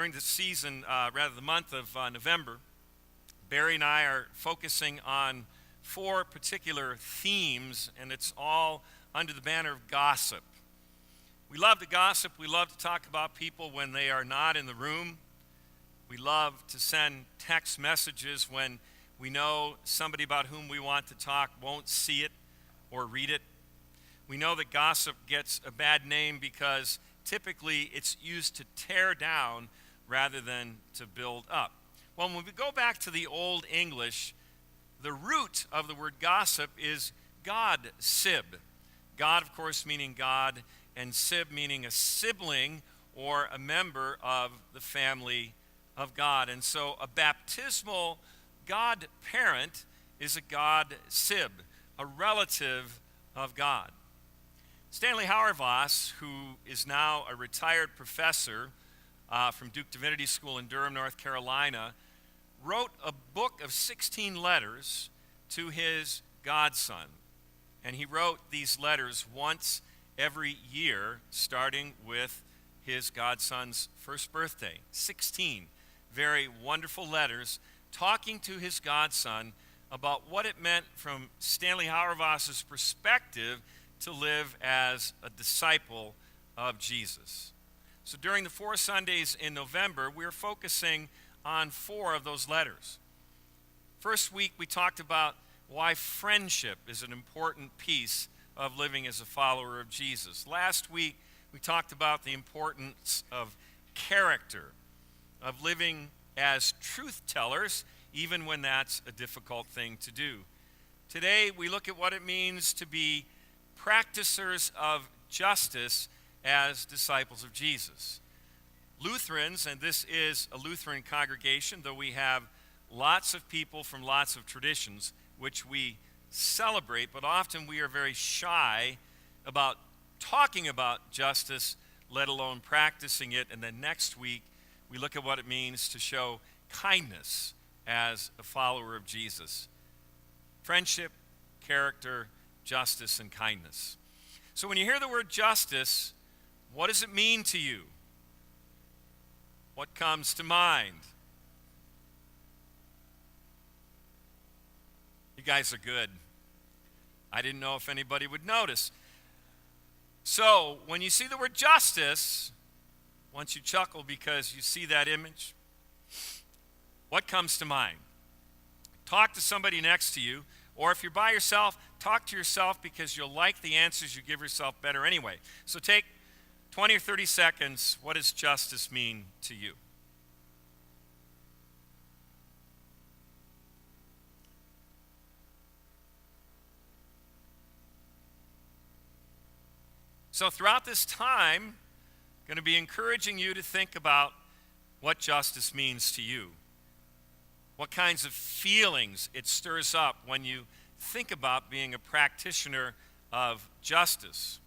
during the season, the month of November, Barry and I are focusing on 4 particular themes, and it's all under the banner of gossip. We love to gossip. We love to talk about people when they are not in the room. We love to send text messages when we know somebody about whom we want to talk won't see it or read it. We know that gossip gets a bad name because typically it's used to tear down rather than to build up. Well, when we go back to the Old English, the root of the word gossip is God-sib. God, of course, meaning God, and sib meaning a sibling or a member of the family of God. And so a baptismal God-parent is a God-sib, a relative of God. Stanley Hauerwas, who is now a retired professor from Duke Divinity School in Durham, North Carolina, wrote a book of 16 letters to his godson. And he wrote these letters once every year, starting with his godson's first birthday. 16 very wonderful letters talking to his godson about what it meant from Stanley Hauerwas's perspective to live as a disciple of Jesus. So during the 4 Sundays in November, we're focusing on 4 of those letters. First week, we talked about why friendship is an important piece of living as a follower of Jesus. Last week, we talked about the importance of character, of living as truth tellers, even when that's a difficult thing to do. Today, we look at what it means to be practicers of justice as disciples of Jesus. Lutherans, and this is a Lutheran congregation, though we have lots of people from lots of traditions which we celebrate, but often we are very shy about talking about justice, let alone practicing it. And then next week, we look at what it means to show kindness as a follower of Jesus. Friendship, character, justice, and kindness. So when you hear the word justice, what does it mean to you? What comes to mind? You guys are good. I didn't know if anybody would notice. So, when you see the word justice, once you chuckle because you see that image, what comes to mind? Talk to somebody next to you, or if you're by yourself, talk to yourself because you'll like the answers you give yourself better anyway. So take 20 or 30 seconds. What does justice mean to you? So throughout this time, I'm going to be encouraging you to think about what justice means to you. What kinds of feelings it stirs up when you think about being a practitioner of justice.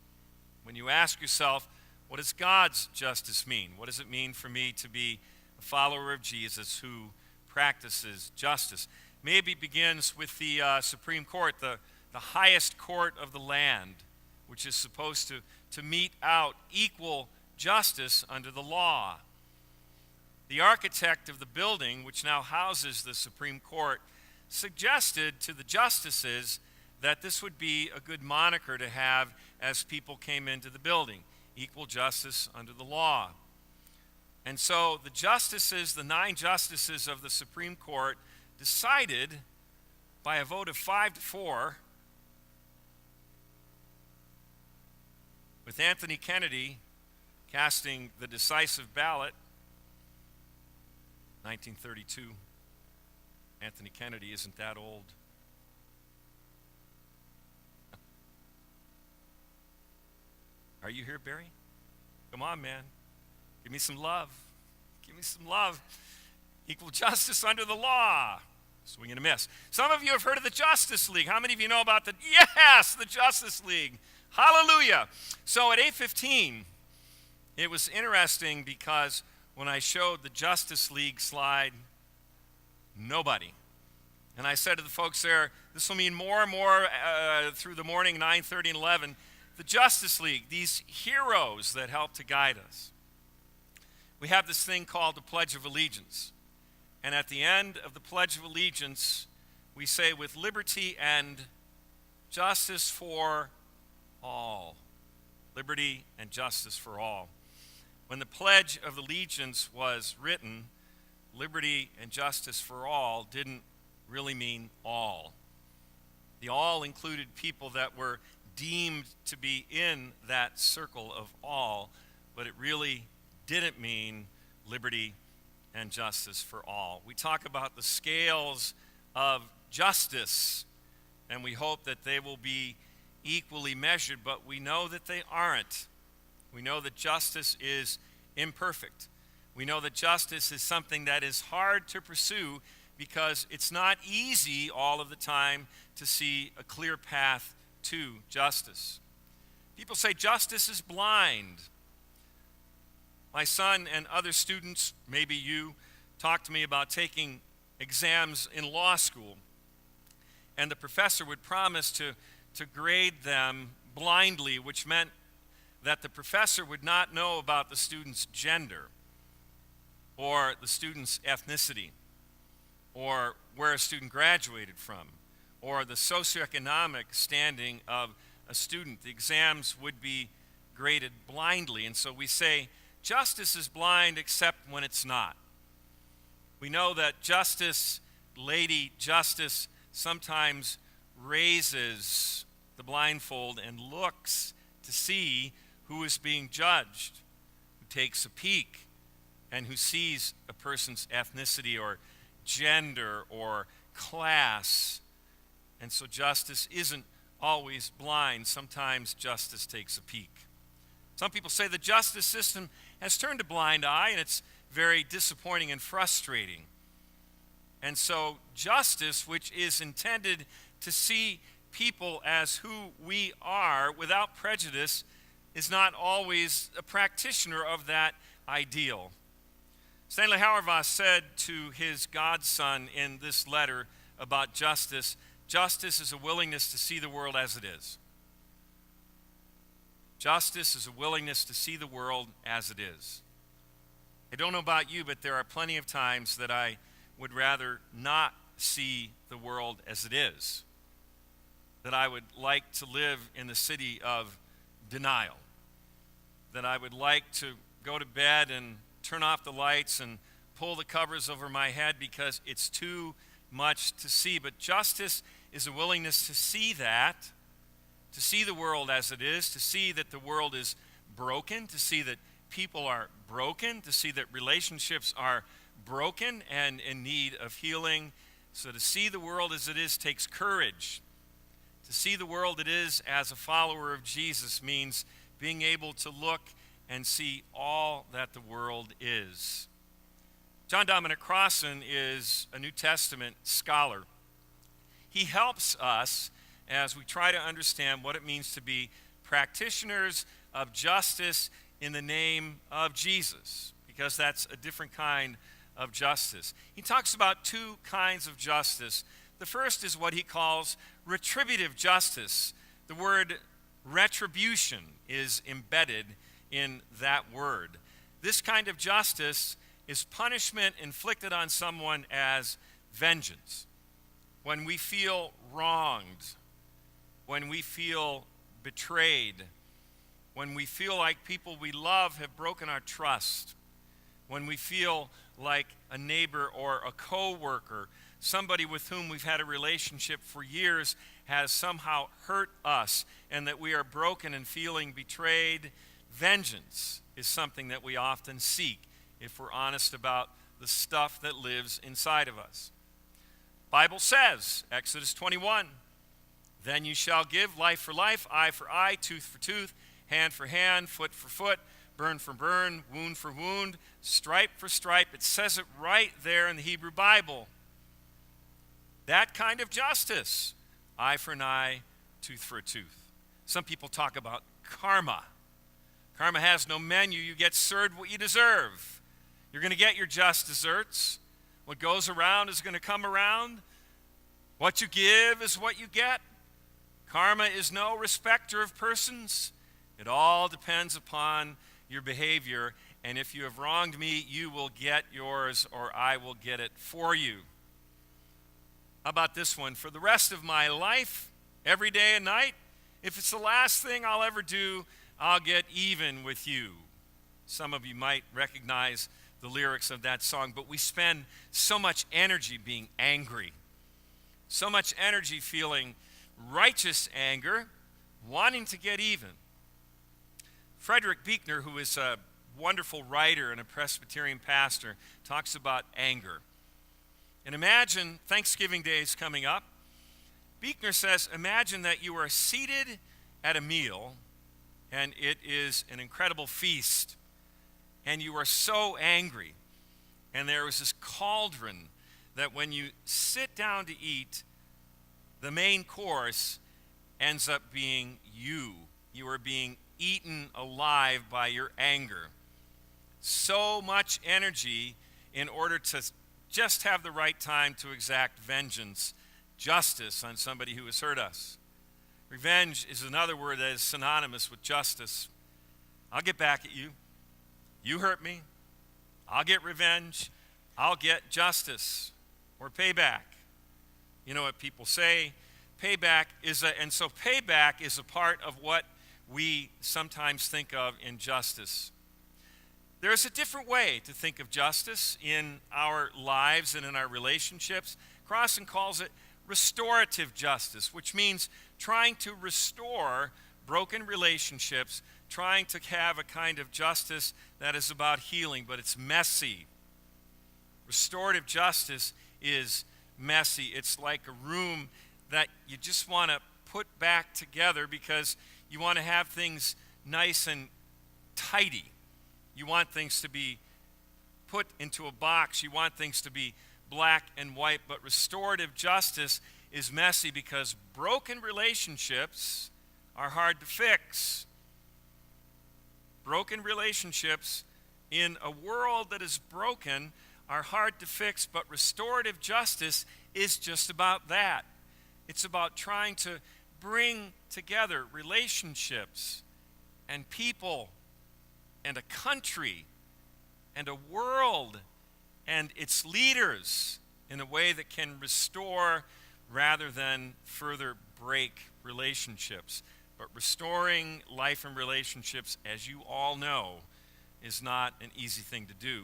When you ask yourself, what does God's justice mean? What does it mean for me to be a follower of Jesus who practices justice? Maybe it begins with the Supreme Court, the highest court of the land, which is supposed to mete out equal justice under the law. The architect of the building, which now houses the Supreme Court, suggested to the justices that this would be a good moniker to have as people came into the building, equal justice under the law. And so the justices, the 9 justices of the Supreme Court, decided by a vote of 5-4, with Anthony Kennedy casting the decisive ballot, 1932. Anthony Kennedy isn't that old. Are you here, Barry? Come on, man. Give me some love. Give me some love. Equal justice under the law. Swing and a miss. Some of you have heard of the Justice League. How many of you know about the Justice League? Hallelujah. So at 8:15, it was interesting because when I showed the Justice League slide, nobody. And I said to the folks there, this will mean more and more through the morning, 9:30 and 11, the Justice League, these heroes that help to guide us. we have this thing called the Pledge of Allegiance. And at the end of the Pledge of Allegiance, we say, with liberty and justice for all. Liberty and justice for all. When the Pledge of Allegiance was written, liberty and justice for all didn't really mean all. The all included people that were deemed to be in that circle of all, but it really didn't mean liberty and justice for all. We talk about the scales of justice, and we hope that they will be equally measured, but we know that they aren't. We know that justice is imperfect. We know that justice is something that is hard to pursue because it's not easy all of the time to see a clear path to justice. People say justice is blind. My son and other students, maybe you, talked to me about taking exams in law school, and the professor would promise to grade them blindly, which meant that the professor would not know about the student's gender or the student's ethnicity or where a student graduated from or the socioeconomic standing of a student. The exams would be graded blindly, and so we say justice is blind except when it's not. We know that justice, Lady Justice, sometimes raises the blindfold and looks to see who is being judged, who takes a peek, and who sees a person's ethnicity or gender or class. And so justice isn't always blind. Sometimes justice takes a peek. Some people say the justice system has turned a blind eye, and it's very disappointing and frustrating. And so justice, which is intended to see people as who we are without prejudice, is not always a practitioner of that ideal. Stanley Hauerwas said to his godson in this letter about justice, justice is a willingness to see the world as it is. Justice is a willingness to see the world as it is. I don't know about you, but there are plenty of times that I would rather not see the world as it is. That I would like to live in the city of denial. That I would like to go to bed and turn off the lights and pull the covers over my head because it's too much to see. But justice is a willingness to see that, to see the world as it is, to see that the world is broken, to see that people are broken, to see that relationships are broken and in need of healing. So to see the world as it is takes courage. To see the world it is as a follower of Jesus means being able to look and see all that the world is. John Dominic Crossan is a New Testament scholar. He helps us as we try to understand what it means to be practitioners of justice in the name of Jesus, because that's a different kind of justice. He talks about two kinds of justice. The first is what he calls retributive justice. The word retribution is embedded in that word. This kind of justice is punishment inflicted on someone as vengeance. When we feel wronged, when we feel betrayed, when we feel like people we love have broken our trust, when we feel like a neighbor or a co-worker, somebody with whom we've had a relationship for years, has somehow hurt us and that we are broken and feeling betrayed, vengeance is something that we often seek if we're honest about the stuff that lives inside of us. Bible says, Exodus 21, then you shall give life for life, eye for eye, tooth for tooth, hand for hand, foot for foot, burn for burn, wound for wound, stripe for stripe. It says it right there in the Hebrew Bible. That kind of justice, eye for an eye, tooth for a tooth. Some people talk about karma. Karma has no menu. You get served what you deserve. You're going to get your just desserts. What goes around is going to come around. What you give is what you get. Karma is no respecter of persons. It all depends upon your behavior, And if you have wronged me, you will get yours, or I will get it for you. How about this one? For the rest of my life, every day and night, if it's the last thing I'll ever do, I'll get even with you. Some of you might recognize the lyrics of that song, but we spend so much energy being angry, so much energy feeling righteous anger, wanting to get even. Frederick Buechner, who is a wonderful writer and a Presbyterian pastor, talks about anger. And imagine Thanksgiving Day is coming up. Buechner says, imagine that you are seated at a meal, and it is an incredible feast, and you are so angry, and there is this cauldron that when you sit down to eat, the main course ends up being you. You are being eaten alive by your anger. So much energy in order to just have the right time to exact vengeance, justice on somebody who has hurt us. Revenge is another word that is synonymous with justice. I'll get back at you. You hurt me. I'll get revenge. I'll get justice or payback. You know what people say? Payback is payback is a part of what we sometimes think of in justice. There's a different way to think of justice in our lives and in our relationships. Crossan calls it restorative justice, which means trying to restore broken relationships, trying to have a kind of justice that is about healing, but it's messy. Restorative justice is messy. It's like a room that you just want to put back together because you want to have things nice and tidy. You want things to be put into a box. You want things to be black and white. But restorative justice is messy because broken relationships are hard to fix. Broken relationships in a world that is broken are hard to fix, but restorative justice is just about that. It's about trying to bring together relationships and people and a country and a world and its leaders in a way that can restore rather than further break relationships. But restoring life and relationships, as you all know, is not an easy thing to do.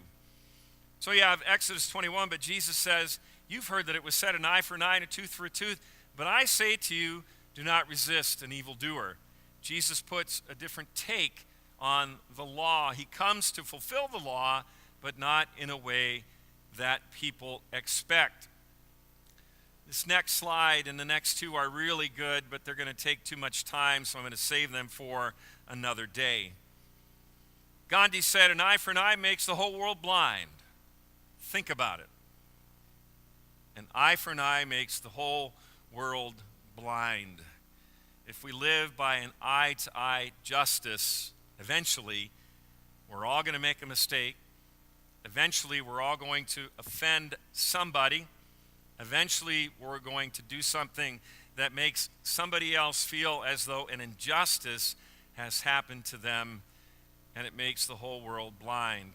So you have Exodus 21, but Jesus says, you've heard that it was said, an eye for an eye and a tooth for a tooth, but I say to you, do not resist an evildoer. Jesus puts a different take on the law. He comes to fulfill the law, but not in a way that people expect. This next slide and the next two are really good, but they're going to take too much time, so I'm going to save them for another day. Gandhi said, an eye for an eye makes the whole world blind. Think about it. An eye for an eye makes the whole world blind. If we live by an eye-to-eye justice, eventually we're all going to make a mistake. Eventually we're all going to offend somebody. Eventually we're going to do something that makes somebody else feel as though an injustice has happened to them, and it makes the whole world blind.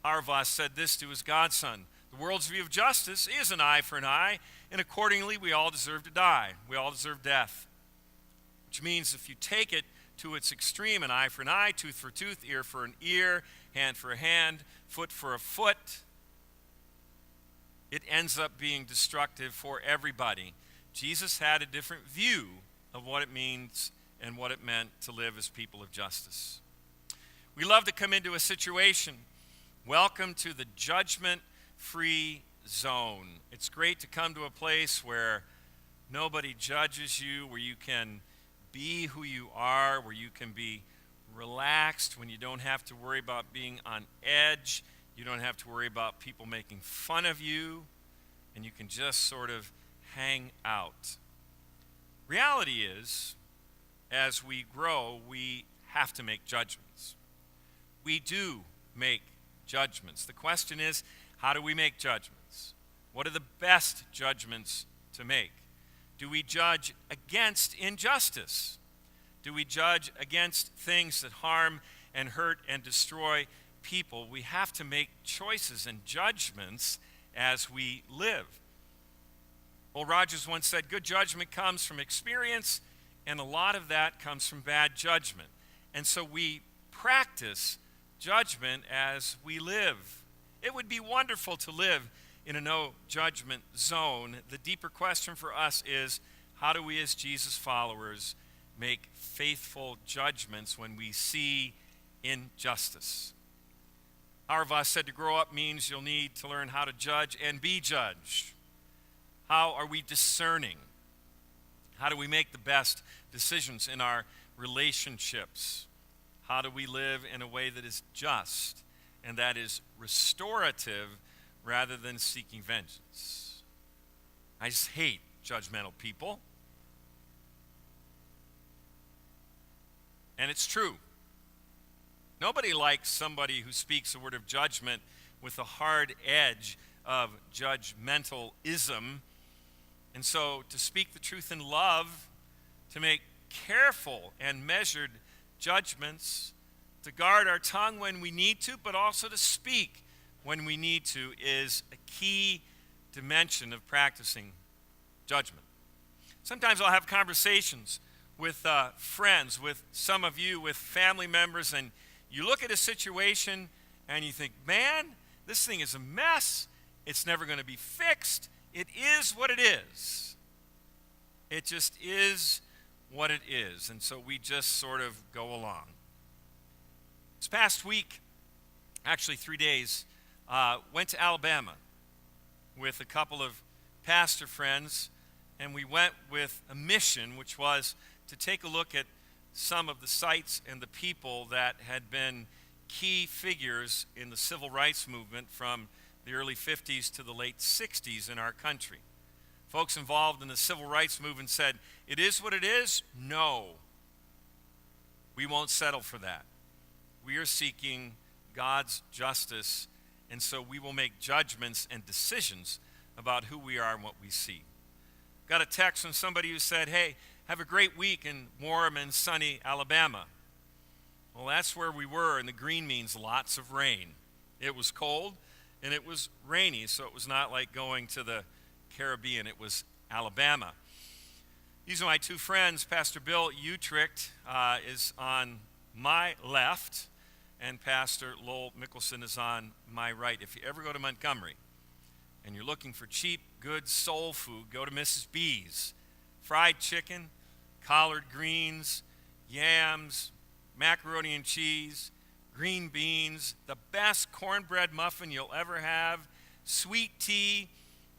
Arvas said this to his godson, the world's view of justice is an eye for an eye, and accordingly we all deserve to die. We all deserve death. Which means if you take it to its extreme, an eye for an eye, tooth for a tooth, ear for an ear, hand for a hand, foot for a foot, it ends up being destructive for everybody. Jesus had a different view of what it means and what it meant to live as people of justice. We love to come into a situation. Welcome to the judgment-free zone. It's great to come to a place where nobody judges you, where you can be who you are, where you can be relaxed, when you don't have to worry about being on edge. You don't have to worry about people making fun of you, and you can just sort of hang out. Reality is, as we grow, we have to make judgments. We do make judgments. The question is, how do we make judgments? What are the best judgments to make? Do we judge against injustice? Do we judge against things that harm and hurt and destroy people, we have to make choices and judgments as we live. Will Rogers once said, good judgment comes from experience, and a lot of that comes from bad judgment. And so we practice judgment as we live. It would be wonderful to live in a no judgment zone. The deeper question for us is, how do we as Jesus followers make faithful judgments when we see injustice? Harvas said to grow up means you'll need to learn how to judge and be judged. How are we discerning? How do we make the best decisions in our relationships? How do we live in a way that is just and that is restorative rather than seeking vengeance? I just hate judgmental people. And it's true. Nobody likes somebody who speaks a word of judgment with a hard edge of judgmentalism. And so to speak the truth in love, to make careful and measured judgments, to guard our tongue when we need to, but also to speak when we need to, is a key dimension of practicing judgment. Sometimes I'll have conversations with friends, with some of you, with family members, and you look at a situation and you think, man, this thing is a mess. It's never going to be fixed. It is what it is. It just is what it is. And so we just sort of go along. This past week, actually 3 days, went to Alabama with a couple of pastor friends, and we went with a mission, which was to take a look at some of the sites and the people that had been key figures in the civil rights movement from the early 50s to the late 60s in our country. Folks involved in the civil rights movement said, it is what it is? No. We won't settle for that. We are seeking God's justice, and so we will make judgments and decisions about who we are and what we see. Got a text from somebody who said, hey, have a great week in warm and sunny Alabama. Well, that's where we were, and the green means lots of rain. It was cold, and it was rainy, so it was not like going to the Caribbean. It was Alabama. These are my two friends. Pastor Bill Utricht is on my left, and Pastor Lowell Mickelson is on my right. If you ever go to Montgomery and you're looking for cheap, good soul food, go to Mrs. B's. Fried chicken, collard greens, yams, macaroni and cheese, green beans, the best cornbread muffin you'll ever have, sweet tea,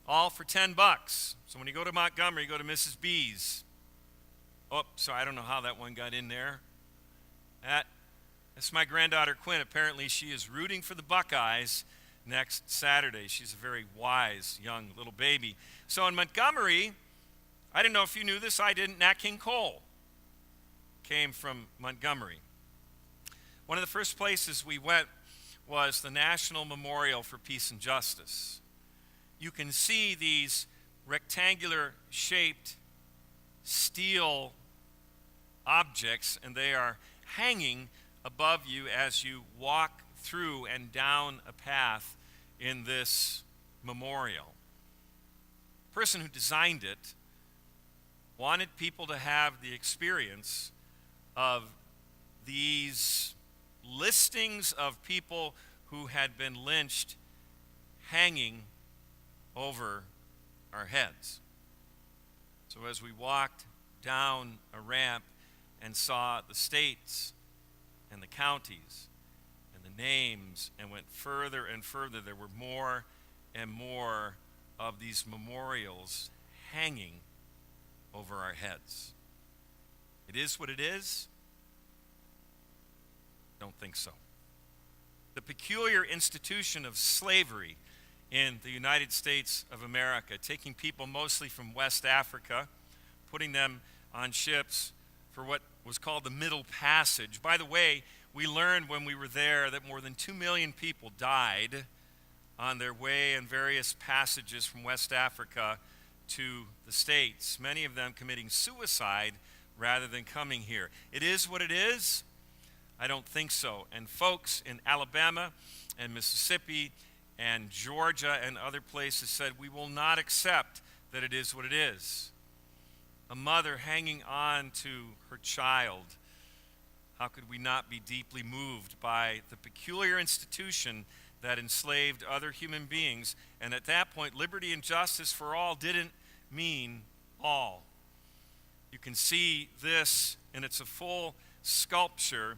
all for $10. So when you go to Montgomery, go to Mrs. B's. Oh, sorry, I don't know how that one got in there. That's my granddaughter Quinn. Apparently she is rooting for the Buckeyes next Saturday. She's a very wise young little baby. So in Montgomery, I didn't know if you knew this, I didn't, Nat King Cole came from Montgomery. One of the first places we went was the National Memorial for Peace and Justice. You can see these rectangular shaped steel objects, and they are hanging above you as you walk through and down a path in this memorial. The person who designed it wanted people to have the experience of these listings of people who had been lynched hanging over our heads. So as we walked down a ramp and saw the states and the counties and the names and went further and further, there were more and more of these memorials hanging over our heads. It is what it is? Don't think so. The peculiar institution of slavery in the United States of America, taking people mostly from West Africa, putting them on ships for what was called the Middle Passage. By the way, we learned when we were there that more than 2 million people died on their way in various passages from West Africa to the States, many of them committing suicide rather than coming here. It is what it is. I don't think so. And folks in Alabama and Mississippi and Georgia and other places said, we will not accept that it is what it is. A mother hanging on to her child. How could we not be deeply moved by the peculiar institution that enslaved other human beings? And at that point, liberty and justice for all didn't mean all. You can see this, and it's a full sculpture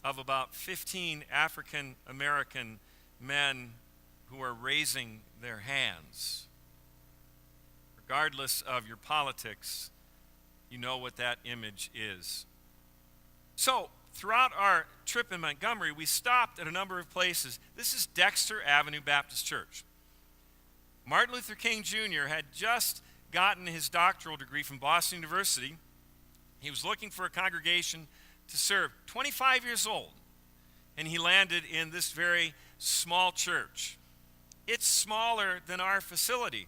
of about 15 African American men who are raising their hands. Regardless of your politics, you know what that image is. So, throughout our trip in Montgomery, we stopped at a number of places. This is Dexter Avenue Baptist Church. Martin Luther King Jr. had just gotten his doctoral degree from Boston University. He was looking for a congregation to serve. 25 years old, and he landed in this very small church. It's smaller than our facility,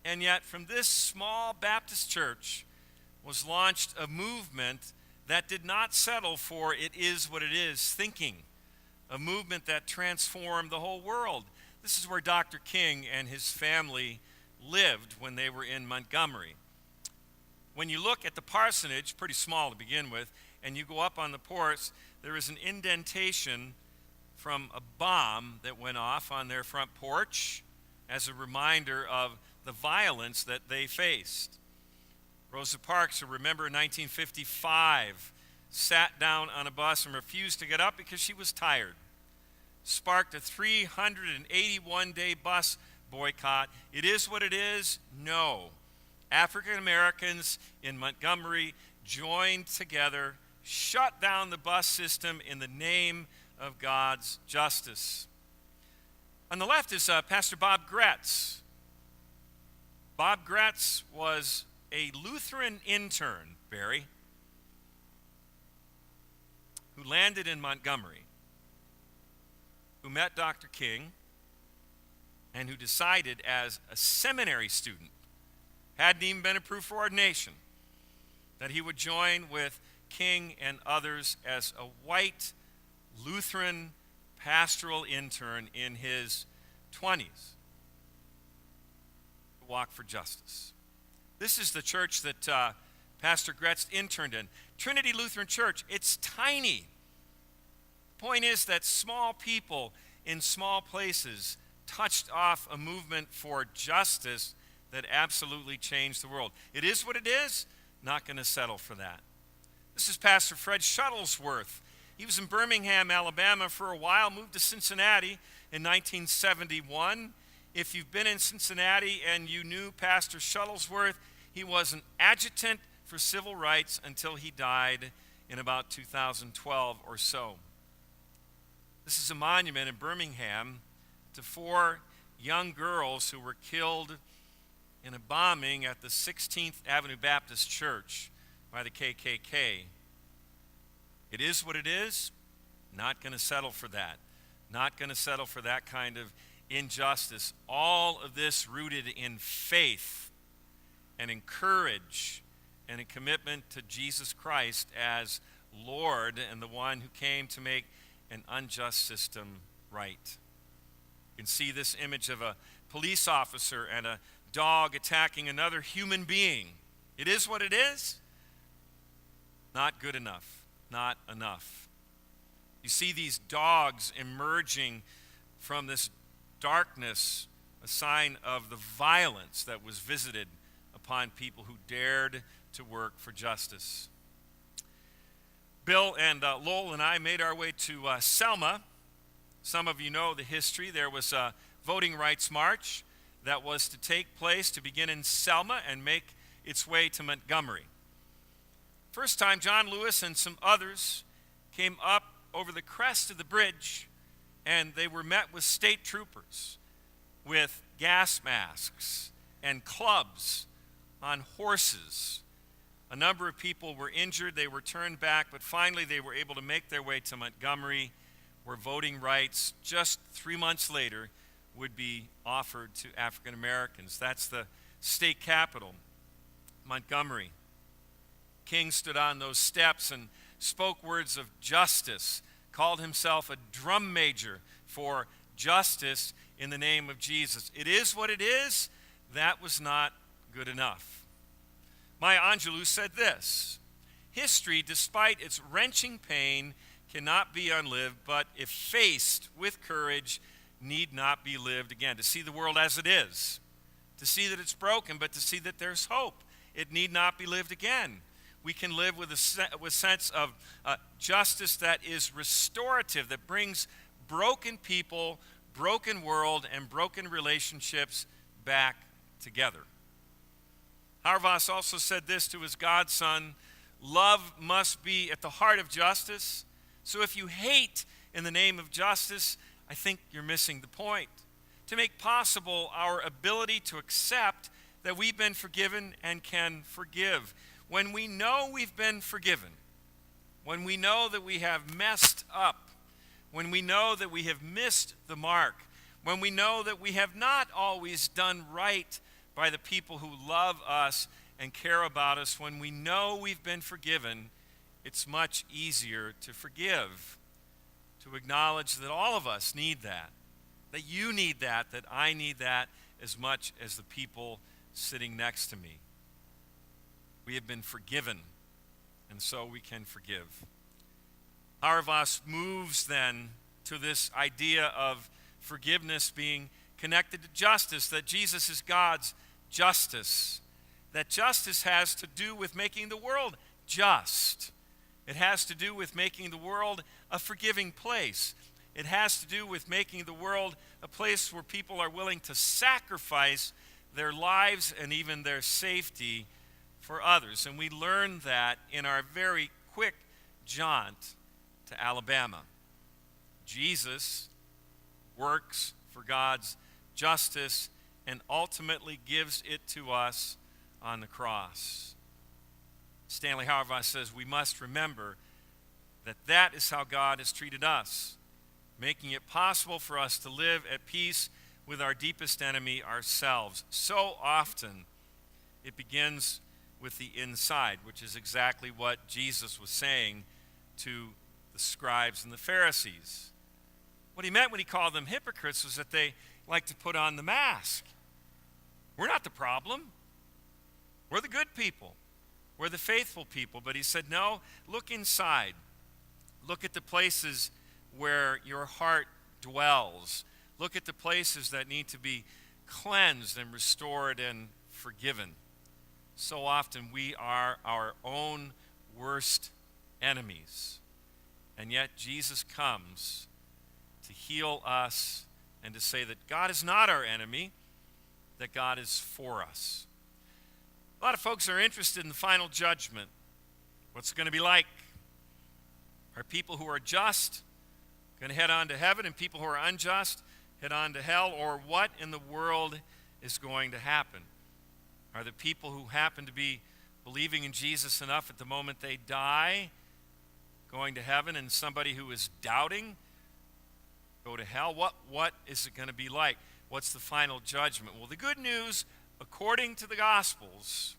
and yet from this small Baptist church was launched a movement that did not settle for "it is what it is" thinking, a movement that transformed the whole world. This is where Dr. King and his family lived when they were in Montgomery. When you look at the parsonage, pretty small to begin with, and you go up on the porch, there is an indentation from a bomb that went off on their front porch as a reminder of the violence that they faced. Rosa Parks, who remember in 1955, sat down on a bus and refused to get up because she was tired. Sparked a 381-day bus boycott. It is what it is? No. African Americans in Montgomery joined together, shut down the bus system in the name of God's justice. On the left is Pastor Bob Gretz. Bob Gretz was a Lutheran intern, Barry, who landed in Montgomery, who met Dr. King, and who decided as a seminary student, hadn't even been approved for ordination, that he would join with King and others as a white Lutheran pastoral intern in his 20s to walk for justice. This is the church that Pastor Gretz interned in. Trinity Lutheran Church, it's tiny. The point is that small people in small places touched off a movement for justice that absolutely changed the world. It is what it is, not going to settle for that. This is Pastor Fred Shuttlesworth. He was in Birmingham, Alabama for a while, moved to Cincinnati in 1971. If you've been in Cincinnati and you knew Pastor Shuttlesworth, he was an adjutant for civil rights until he died in about 2012 or so. This is a monument in Birmingham to 4 young girls who were killed in a bombing at the 16th Avenue Baptist Church by the KKK. It is what it is. Not going to settle for that. Not going to settle for that kind of injustice. All of this rooted in faith and in courage and in commitment to Jesus Christ as Lord and the one who came to make an unjust system right. You can see this image of a police officer and a dog attacking another human being. It is what it is. Not good enough. Not enough. You see these dogs emerging from this darkness, a sign of the violence that was visited upon people who dared to work for justice. Bill and Lowell and I made our way to Selma. Some of you know the history. There was a voting rights march that was to take place, to begin in Selma and make its way to Montgomery. First time, John Lewis and some others came up over the crest of the bridge, and they were met with state troopers with gas masks and clubs on horses. A number of people were injured. They were turned back, but finally they were able to make their way to Montgomery, where voting rights just 3 months later would be offered to African Americans. That's the state capital, Montgomery. King stood on those steps and spoke words of justice, called himself a drum major for justice in the name of Jesus. It is what it is. That was not good enough. Maya Angelou said this: history, despite its wrenching pain, cannot be unlived, but if faced with courage, need not be lived again. To see the world as it is, to see that it's broken, but to see that there's hope. It need not be lived again. We can live with a sense of justice that is restorative, that brings broken people, broken world, and broken relationships back together. Harvas also said this to his godson: love must be at the heart of justice. So if you hate in the name of justice, I think you're missing the point. To make possible our ability to accept that we've been forgiven and can forgive. When we know we've been forgiven, when we know that we have messed up, when we know that we have missed the mark, when we know that we have not always done right by the people who love us and care about us, when we know we've been forgiven, it's much easier to forgive, to acknowledge that all of us need that you need that I need that as much as the people sitting next to me. We have been forgiven, and so we can forgive. Harvas moves then to this idea of forgiveness being connected to justice, that Jesus is God's justice, that justice has to do with making the world just. It has to do with making the world a forgiving place. It has to do with making the world a place where people are willing to sacrifice their lives and even their safety for others. And we learn that in our very quick jaunt to Alabama. Jesus works for God's justice and ultimately gives it to us on the cross. Stanley Harvas says we must remember that that is how God has treated us, making it possible for us to live at peace with our deepest enemy, ourselves. So often it begins with the inside, which is exactly what Jesus was saying to the scribes and the Pharisees. What he meant when he called them hypocrites was that they like to put on the mask. We're not the problem. We're the good people. We're the faithful people. But he said, no, look inside. Look at the places where your heart dwells. Look at the places that need to be cleansed and restored and forgiven. So often we are our own worst enemies. And yet Jesus comes to heal us and to say that God is not our enemy, that God is for us. A lot of folks are interested in the final judgment. What's it going to be like? Are people who are just going to head on to heaven and people who are unjust head on to hell? Or what in the world is going to happen? Are the people who happen to be believing in Jesus enough at the moment they die going to heaven, and somebody who is doubting go to hell? What is it going to be like? What's the final judgment? Well, the good news, according to the Gospels,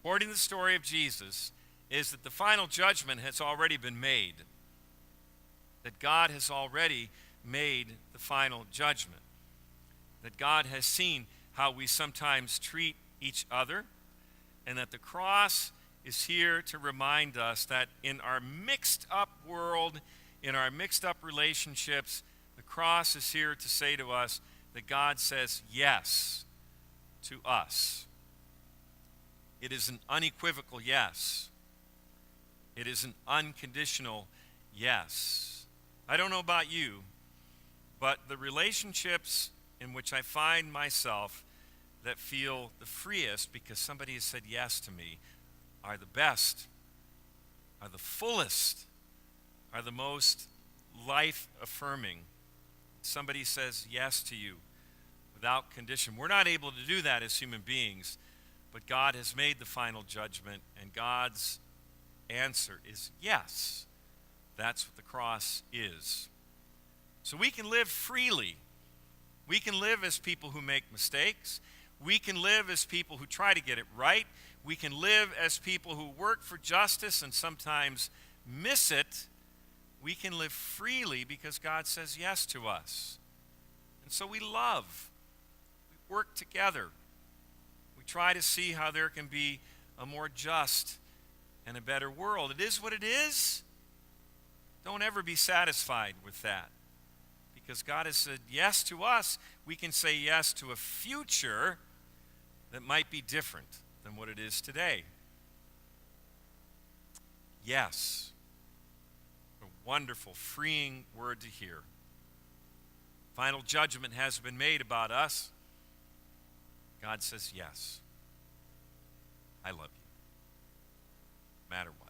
according to the story of Jesus, is that the final judgment has already been made. That God has already made the final judgment. That God has seen how we sometimes treat each other, and that the cross is here to remind us that in our mixed up world, in our mixed up relationships, the cross is here to say to us that God says yes to us. It is an unequivocal yes. It is an unconditional yes. I don't know about you, but the relationships in which I find myself that feel the freest because somebody has said yes to me are the best, are the fullest, are the most life-affirming. Somebody says yes to you without condition. We're not able to do that as human beings, but God has made the final judgment, and God's answer is yes. That's what the cross is. So we can live freely. We can live as people who make mistakes. We can live as people who try to get it right. We can live as people who work for justice and sometimes miss it, we can live freely because God says yes to us. And so we love. We work together. We try to see how there can be a more just and a better world. It is what it is. Don't ever be satisfied with that. Because God has said yes to us, we can say yes to a future that might be different than what it is today. Yes. A wonderful, freeing word to hear. Final judgment has been made about us. God says yes. I love you, no matter what.